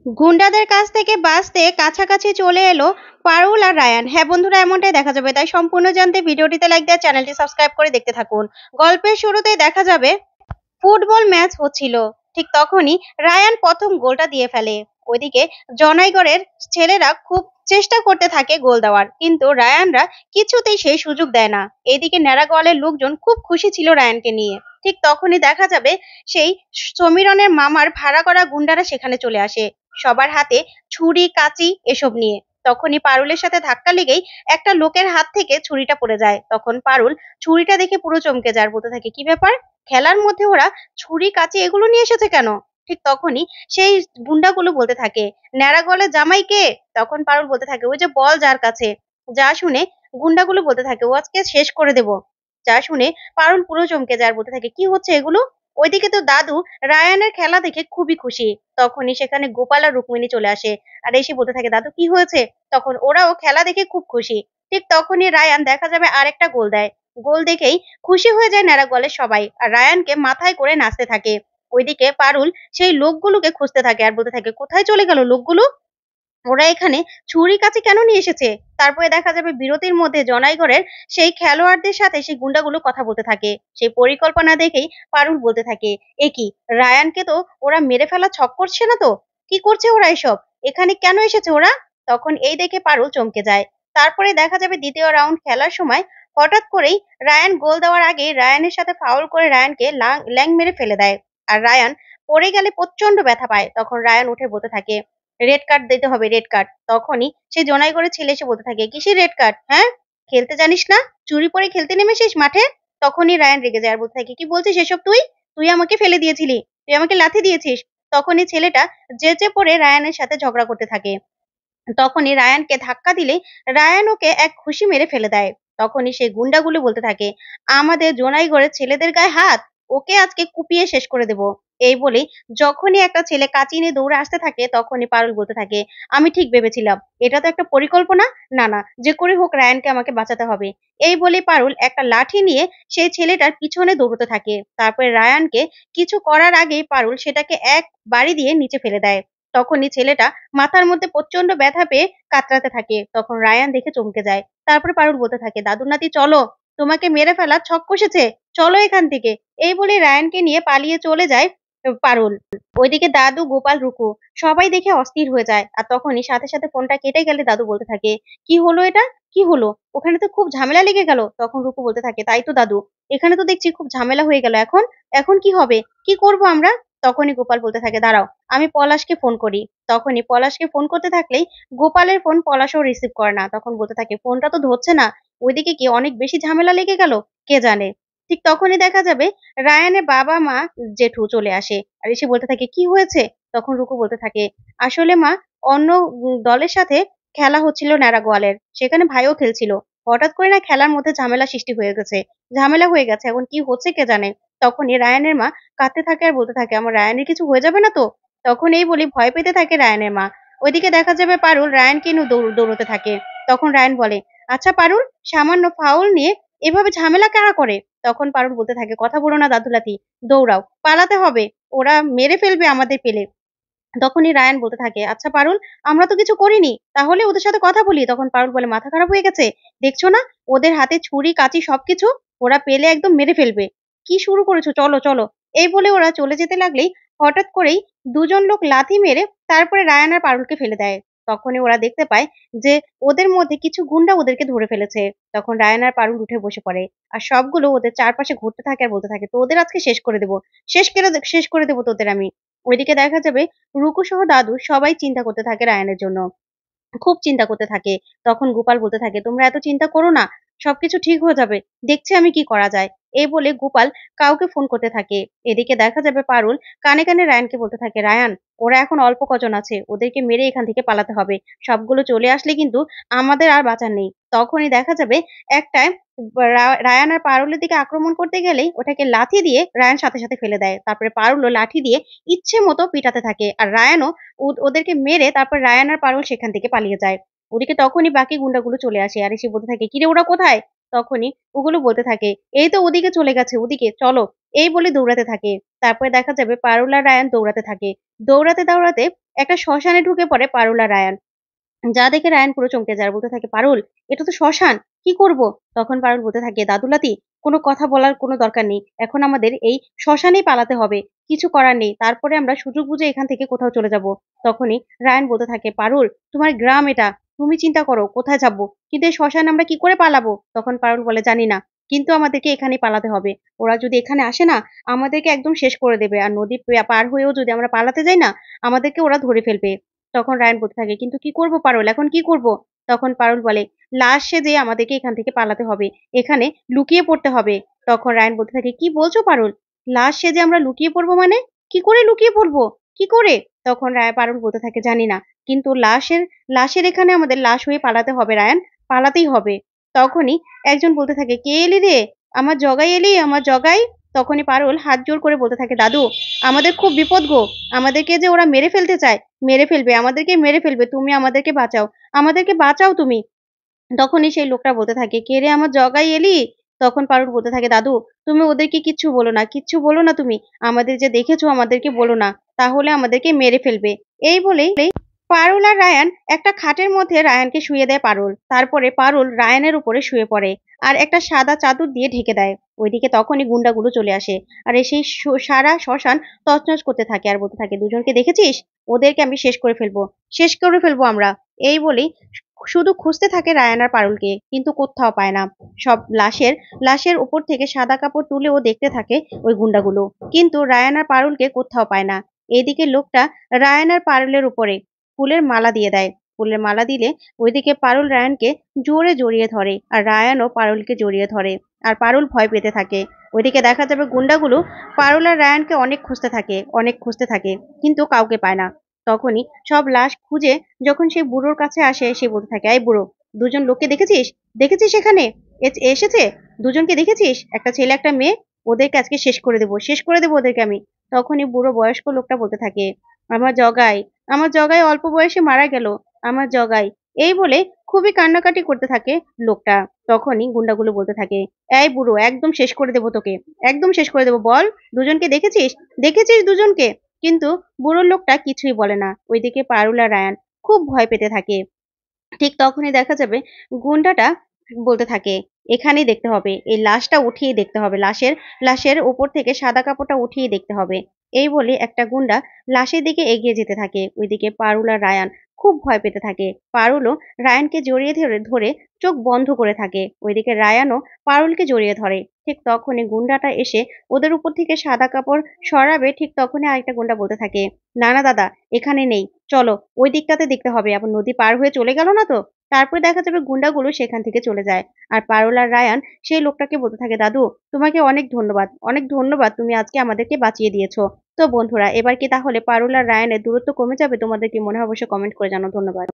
গুন্ডাদের কাছ থেকে বাঁচতে কাছাকাছি চলে এলো পারুল আর রায়ান। হ্যাঁ বন্ধুরা, এমনটাই দেখা যাবে, তাই সম্পূর্ণ জানতে ভিডিওটিতে লাইক দিয়ে চ্যানেলটি সাবস্ক্রাইব করে দেখতে থাকুন। গল্পের শুরুতেই দেখা যাবে ফুটবল ম্যাচ হচ্ছিল। ঠিক তখনই রায়ান প্রথম গোলটা দিয়ে ফেলে। ওইদিকে জনাইগড়ের ছেলেরা খুব চেষ্টা করতে থাকে গোল দেওয়ার, কিন্তু রায়ানরা কিছুতেই সেই সুযোগ দেয় না। এইদিকে নেড়াগোয়ালের লোকজন খুব খুশি ছিল রায়ানকে নিয়ে। ঠিক তখনই দেখা যাবে সেই সমীরনের মামার ভাড়া করা গুন্ডারা সেখানে চলে আসে, সবার হাতে ছুরি কাঁচি এসব নিয়ে। তখনই পারুলের সাথে ধাক্কা লেগেই একটা লোকের হাত থেকে ছুরিটা পড়ে যায়। তখন পারুল ছুরিটা দেখে পুরো চমকে যায়, বলতে থাকে কি ব্যাপার, খেলার মধ্যে ওরা ছুরি কাঁচি এগুলো নিয়ে এসেছে কেন? ঠিক তখনই সেই গুন্ডাগুলো বলতে থাকে, ন্যাড়া গলে জামাই কে? তখন পারুল বলতে থাকে, ওই যে বল যার কাছে। যা শুনে গুন্ডাগুলো বলতে থাকে, ও আজকে শেষ করে দেব। যা শুনে পারুল পুরো চমকে যায় আর বলতে থাকে, কি হচ্ছে এগুলো? ওইদিকে তো দাদু রায়ানের খেলা দেখে খুবই খুশি। তখনই সেখানে গোপাল আর রুক্মিণী চলে আসে আর এসে বলতে থাকে, দাদু কি হয়েছে? তখন ওরাও খেলা দেখে খুব খুশি। ঠিক তখনই রায়ান দেখা যাবে আরেকটা গোল দেয়। গোল দেখেই খুশি হয়ে যায় ন্যাড়াগোয়ালের সবাই আর রায়ানকে মাথায় করে নাচতে থাকে। ওইদিকে পারুল সেই লোকগুলোকে খুঁজতে থাকে আর বলতে থাকে, কোথায় চলে গেল লোকগুলো? ওরা এখানে ছুরি কাছে কেন নিয়ে এসেছে? তারপরে দেখা যাবে বিরতির মধ্যে জনাইগড়ের সেই খেলোয়াড়দের সাথে সেই গুন্ডাগুলো কথা বলতে থাকে। সেই পরিকল্পনা দেখেই পারুল বলতে থাকে, এ কি, রায়ানকে তো ওরা মেরে ফেলা ছক করছে না তো? কি করছে ওরা এসব? এখানে কেন এসেছে ওরা? তখন এই দেখে পারুল চমকে যায়। তারপরে দেখা যাবে দ্বিতীয় রাউন্ড খেলার সময় হঠাৎ করেই রায়ান গোল দেওয়ার আগে রায়ানের সাথে ফাউল করে রায়ানকে ল্যাং মেরে ফেলে দেয়। আর রায়ান পড়ে গেলে প্রচন্ড ব্যথা পায়। তখন রায়ান উঠে বলতে থাকে, রেড কার্ড দিতে হবে, রেড কার্ড। তখনই সে জোনাই করে ছেলে এসে বলতে থাকে, কিসের রেড কার্ড? হ্যাঁ, খেলতে জানিস না? চুরি পরে খেলতে নেমেছিস মাঠে? তখনই রায়ান রেগে যায় আর বলতে থাকে, কি বলছিস এসব তুই? তুই আমাকে ফেলে দিয়েছিলি, তুই আমাকে লাথি দিয়েছিস। তখনই ছেলেটা যেচে পড়ে রায়ানের সাথে ঝগড়া করতে থাকে। তখনই রায়ানকে ধাক্কা দিলে রায়ান ওকে এক ঘুষি মেরে ফেলে দেয়। তখনই সেই গুন্ডাগুলো বলতে থাকে, আমাদের জোনাইগড়ের ছেলেদের গায়ে হাত, ওকে আজকে কুপিয়ে শেষ করে দেব। এই বলে যখনই একটা ছেলে কাঁচি নিয়ে দৌড়ে আসতে থাকে তখনই পারুল বলতে থাকে, আমি ঠিক ভেবেছিলাম, এটা তো একটা পরিকল্পনা। না না, যে করে হোক রায়ানকে আমাকে বাঁচাতে হবে। এই বলে পারুল একটা লাঠি নিয়ে সেই ছেলেটার পিছনে দৌড়তে থাকে। তারপরে রায়ানকে কিছু করার আগেই পারুল সেটাকে এক বাড়ি দিয়ে নিচে ফেলে দেয়। তখনই ছেলেটা মাথার মধ্যে প্রচন্ড ব্যথা পেয়ে কাতরাতে থাকে। তখন রায়ান দেখে চমকে যায়। তারপরে পারুল বলতে থাকে, দাদু নাতি চলো, তোমাকে মেরে ফেলার ছক কষেছে, চলো এখান থেকে। এই বলে রায়ানকে নিয়ে পালিয়ে চলে যায় পারুল। ওইদিকে দাদু, গোপাল, রুকু সবাই দেখে অস্থির হয়ে যায়। আর তখনই সাথে সাথে ফোনটা কেটে গেলে দাদু বলতে থাকে, কি হলো এটা? কি হলো? ওখানে তো খুব ঝামেলা লেগে গেল। তখন রুকু বলতে থাকে, তাই তো দাদু, এখানে তো দেখছি খুব ঝামেলা হয়ে গেল। এখন এখন কি হবে? কি করব আমরা? তখনই গোপাল বলতে থাকে, দাঁড়াও, আমি পলাশকে ফোন করি। তখনই পলাশকে ফোন করতে থাকলেই গোপালের ফোন পলাশও রিসিভ করে না। তখন বলতে থাকে, ফোনটা তো ধরছে না, ওইদিকে কি অনেক বেশি ঝামেলা লেগে গেল? কে জানে। ঠিক তখনই দেখা যাবে রায়ানের বাবা মা জেঠু চলে আসে আর এসে বলতে থাকে, কি হয়েছে? তখন রুকু বলতে থাকে, আসলে মা, অন্য দলের সাথে খেলা হচ্ছিল ন্যাড়াগোয়ালের, সেখানে ভাইও খেলছিল। হঠাৎ করে না খেলার মধ্যে ঝামেলা সৃষ্টি হয়ে গেছে, ঝামেলা হয়ে গেছে, এখন কি হচ্ছে কে জানে। তখনই রায়ানের মা কাঁদতে থাকে আর বলতে থাকে, আমার রায়ানের কিছু হয়ে যাবে না তো? তখন এই বলি ভয় পেতে থাকে রায়ানের মা। ওইদিকে দেখা যাবে পারুল রায়ানকে নিয়ে দৌড়তে থাকে। তখন রায়ান বলে, আচ্ছা পারুল, সামান্য ফাউল নিয়ে এভাবে ঝামেলা কারা করে? তখন পারুল বলতে থাকে, কথা বলো না দাদুলাতি, দৌড়াও, পালাতে হবে, ওরা মেরে ফেলবে আমাদের পেলে। তখনই রায়ান বলতে থাকে, আচ্ছা পারুল, আমরা তো কিছু করিনি, তাহলে ওদের সাথে কথা বলি। তখন পারুল বলে, মাথা খারাপ হয়ে গেছে, দেখছো না ওদের হাতে ছুরি কাঁচি সবকিছু, ওরা পেলে একদম মেরে ফেলবে। কি শুরু করেছো, চলো চলো। এই বলে ওরা চলে যেতে লাগলেই হঠাৎ করেই দুজন লোক লাথি মেরে তারপরে রায়ান আর পারুলকে ফেলে দেয়। তখনই ওরা দেখতে পায় যে ওদের মধ্যে কিছু গুন্ডা ওদেরকে ধরে ফেলেছে। তখন রায়ান আর পারুল উঠে বসে পড়ে আর সবগুলো ওদের চারপাশে ঘুরতে থাকে আর বলতে থাকে, তো ওদের আজকে শেষ করে দেবো, শেষ করে দেবো তোদের আমি। ওইদিকে দেখা যাবে রুকু সহ দাদু সবাই চিন্তা করতে থাকে রায়ানের জন্য, খুব চিন্তা করতে থাকে। তখন গোপাল বলতে থাকে, তোমরা এত চিন্তা করো না, সবকিছু ঠিক হয়ে যাবে, দেখছি আমি কি করা যায়। এই বলে গোপাল কাউকে ফোন করতে থাকে। এদিকে দেখা যাবে পারুল কানে কানে রায়ানকে বলতে থাকে, রায়ান, ওরা এখন অল্প কজন আছে, ওদেরকে মেরে এখান থেকে পালাতে হবে। সবগুলো চলে আসলে কিন্তু আমাদের আর বাঁচার নেই। তখনই দেখা যাবে একটা রায়ান আর পারুলের দিকে আক্রমণ করতে গেলেই ওটাকে লাথি দিয়ে রায়ান সাথে সাথে ফেলে দেয়। তারপরে পারুলও লাঠি দিয়ে ইচ্ছে মতো পিটাতে থাকে আর রায়ানও ওদেরকে মেরে তারপর রায়ান আর পারুল সেখান থেকে পালিয়ে যায়। ওদিকে তখনই বাকি গুন্ডাগুলো চলে আসে আর এসে বলতে থাকে, কিরে ওরা কোথায়? তখনই ওগুলো বলতে থাকে, এই তো ওদিকে চলে গেছে, ওদিকে চলো। এই বলে দৌড়াতে থাকে। তারপরে দেখা যাবে পারুল আর রায়ান দৌড়াতে থাকে। দৌড়াতে একটা শ্মশানে ঢুকে পড়ে পারুল আর রায়ান। যা দেখে রায়ান পুরো চমকে যায় আর বলতে থাকে, "পারুল, এটা তো শ্মশান, কি করব?" তখন পারুল বলতে থাকে, "দাদুলাতি, কোনো কথা বলার কোনো দরকার নেই। এখন আমাদের এই শ্মশানেই পালাতে হবে। কিছু করার নেই। তারপরে আমরা সুযোগ বুঝে এখান থেকে কোথাও চলে যাব।" তখনই রায়ান বলতে থাকে, "পারুল, তোমার গ্রাম এটা। তুমি চিন্তা করো কোথায় যাব? কিন্তু এই শ্মশানে আমরা কি করে পালাবো?" তখন পারুল বলে, "জানি না। কিন্তু আমাদেরকে এখানেই পালাতে হবে। ওরা যদি এখানে আসে না, আমাদেরকে একদম শেষ করে দেবে। আর নদী পার হয়েও যদি আমরা পালাতে যাই না, আমাদেরকে ওরা ধরে ফেলবে।" তখন রায়ান বলতে থাকে, "কিন্তু কি করব পারুল? এখন কি করব?" তখন পারুল বলে, "লাশ সেজে আমাদেরকে এখান থেকে পালাতে হবে। এখানে লুকিয়ে পড়তে হবে।" তখন রায়ান বলতে থাকে, "কি বলছো পারুল? লাশ সেজে আমরা লুকিয়ে পড়বো মানে? কি করে লুকিয়ে পড়বো? কি করে?" তখন পারুল বলতে থাকে, "জানি না। কিন্তু লাশের এখানে আমাদের লাশ হয়ে পালাতে হবে রায়ান। পালাতেই হবে।" তখনই একজন বলতে থাকে, "কে এলি রে? আমার জগাই এলি, আমার জগাই?" তখনই পারুল হাত জোড় করে বলতে থাকে, "দাদু, আমাদের খুব বিপদ গো। আমাদেরকে যে ওরা মেরে ফেলতে চায়। মেরে ফেলবে, আমাদেরকে মেরে ফেলবে। তুমি আমাদেরকে বাঁচাও। আমাদেরকে বাঁচাও তুমি।" তখনই সেই লোকটা বলতে থাকে, "কে রে আমার জগাই এলি?" তখন পারুল বলতে থাকে, "দাদু, তুমি ওদেরকে কিচ্ছু বলো না, কিচ্ছু বলো না তুমি। আমাদের যে দেখেছো আমাদেরকে বলো না। তাহলে আমাদেরকে মেরে ফেলবে।" এই বলেই পারুল আর রায়ান একটা খাটের মধ্যে রায়ানকে শুইয়ে দেয় পারুল। তারপরে পারুল রায়ানের উপরে শুয়ে পড়ে আর একটা সাদা চাদর দিয়ে ঢেকে দেয়। ওইদিকে তখনই গুন্ডাগুলো চলে আসে আর এসে সারা শ্মশান তছনছ করতে থাকে আর বলতে থাকে, "দুজনকে দেখেছিস? ওদেরকে আমি শেষ করে ফেলবো। শেষ করে ফেলবো আমরা।" এই বলেই শুধু খুঁজতে থাকে রায়ান আর পারুলকে, কিন্তু কোত্থাও পায় না। সব লাশের উপর থেকে সাদা কাপড় তুলে ও দেখতে থাকে ওই গুন্ডাগুলো। কিন্তু রায়ান আর পারুলকে কোত্থাও পায় না। এদিকে লোকটা রায়ান আর পারুলের উপরে ফুলের মালা দিয়ে দেয়। ফুলের মালা দিলে ওইদিকে পারুল রায়ানকে জোরে জড়িয়ে ধরে আর রায়ানও পারুলকে জড়িয়ে ধরে আর পারুল ভয় পেতে থাকে। ওইদিকে দেখা যাবে গুন্ডাগুলো পারুল আর রায়ানকে অনেক খুঁজতে থাকে, কিন্তু কাউকে পায় না। তখনই সব লাশ খুঁজে যখন সেই বুড়োর কাছে আসে, সে বলতে থাকে, "এই বুড়ো, দুজন লোককে দেখেছিস? দেখেছিস এখানে এসেছে? দুজনকে দেখেছিস? একটা ছেলে একটা মেয়ে। ওদেরকে আজকে শেষ করে দেবো ওদেরকে আমি।" তখনই বুড়ো বয়স্ক লোকটা বলতে থাকে, "আমার জগাই, আমার জগাই অল্প বয়সে মারা গেল, আমার জগাই।" এই বলে খুবই কান্নাকাটি করতে থাকে লোকটা। তখনই গুন্ডাগুলো বলতে থাকে, "এই বুড়ো, একদম শেষ করে দেবো তোকে, একদম শেষ করে দেবো। বল, দুজনকে দেখেছিস? দেখেছিস দুজনকে?" কিন্তু বুড়ো লোকটা কিছুই বলে না। ওইদিকে পারুল আর রায়ান খুব ভয় পেতে থাকে। ঠিক তখনই দেখা যাবে গুন্ডাটা বলতে থাকে, "এখানেই দেখতে হবে। এই লাশটা উঠিয়ে দেখতে হবে। লাশের উপর থেকে সাদা কাপড়টা উঠিয়ে দেখতে হবে।" এই বলে একটা গুন্ডা লাশের দিকে এগিয়ে যেতে থাকে। ওইদিকে পারুল আর রায়ান খুব ভয় পেতে থাকে। পারুলও রায়ানকে জড়িয়ে ধরে ধরে চোখ বন্ধ করে থাকে। ওইদিকে রায়ানও পারুলকে জড়িয়ে ধরে। ঠিক তখনই গুন্ডাটা এসে ওদের উপর থেকে সাদা কাপড় সরাবে। ঠিক তখনই আরেকটা গুন্ডা বলতে থাকে, "না না দাদা, এখানে নেই। চলো, ওই দিকটাতে দেখতে হবে। আবার নদী পার হয়ে চলে গেল না তো?" তারপরে দেখা যাবে গুন্ডাগুলো সেখান থেকে চলে যায়। আর পারুল আর রায়ান সেই লোকটাকে বলতে থাকে, "দাদু, তোমাকে অনেক ধন্যবাদ। অনেক ধন্যবাদ। তুমি আজকে আমাদেরকে বাঁচিয়ে দিয়েছো।" তো বন্ধুরা, এবার কি তাহলে পারুল আর রায়ানের দূরত্ব কমে যাবে? তোমাদের কি মনে হয় অবশ্যই কমেন্ট করে জানাও। ধন্যবাদ।